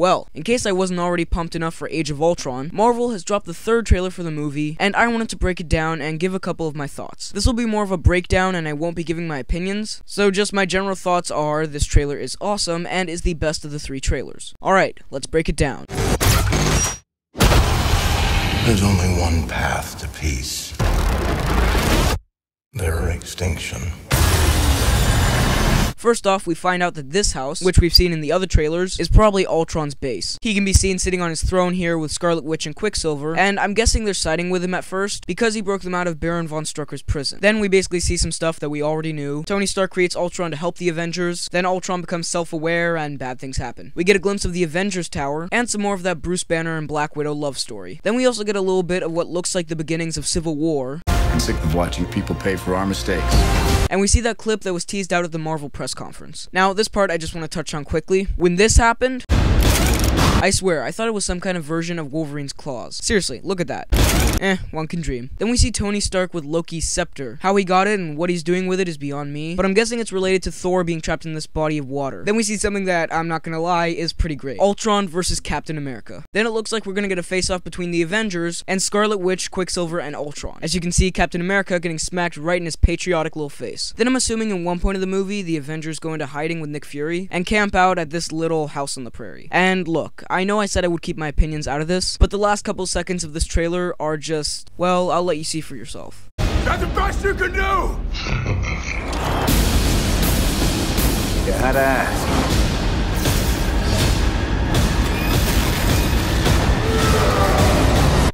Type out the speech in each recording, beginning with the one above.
Well, in case I wasn't already pumped enough for Age of Ultron, Marvel has dropped the third trailer for the movie, and I wanted to break it down and give a couple of my thoughts. This will be more of a breakdown and I won't be giving my opinions, so just my general thoughts are this trailer is awesome and is the best of the three trailers. Alright, let's break it down. There's only one path to peace. Their extinction. First off, we find out that this house, which we've seen in the other trailers, is probably Ultron's base. He can be seen sitting on his throne here with Scarlet Witch and Quicksilver, and I'm guessing they're siding with him at first, because he broke them out of Baron von Strucker's prison. Then we basically see some stuff that we already knew. Tony Stark creates Ultron to help the Avengers, then Ultron becomes self-aware, and bad things happen. We get a glimpse of the Avengers Tower, and some more of that Bruce Banner and Black Widow love story. Then we also get a little bit of what looks like the beginnings of Civil War. I'm sick of watching people pay for our mistakes. And we see that clip that was teased out at the Marvel press conference. Now, this part I just want to touch on quickly. When this happened, I swear, I thought it was some kind of version of Wolverine's claws. Seriously, look at that. One can dream. Then we see Tony Stark with Loki's scepter. How he got it and what he's doing with it is beyond me, but I'm guessing it's related to Thor being trapped in this body of water. Then we see something that, I'm not gonna lie, is pretty great. Ultron versus Captain America. Then it looks like we're gonna get a face-off between the Avengers and Scarlet Witch, Quicksilver, and Ultron. As you can see, Captain America getting smacked right in his patriotic little face. Then I'm assuming in one point of the movie, the Avengers go into hiding with Nick Fury and camp out at this little house on the prairie. And look, I know I said I would keep my opinions out of this, but the last couple seconds of this trailer are just, well, I'll let you see for yourself. That's the best you can do! You had to ask.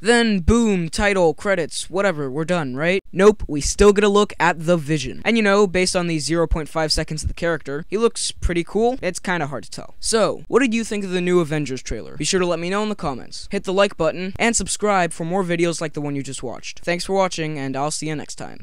Then, boom, title, credits, whatever, we're done, right? Nope, we still get a look at the Vision. And you know, based on the 0.5 seconds of the character, he looks pretty cool. It's kinda hard to tell. So, what did you think of the new Avengers trailer? Be sure to let me know in the comments. Hit the like button, and subscribe for more videos like the one you just watched. Thanks for watching, and I'll see you next time.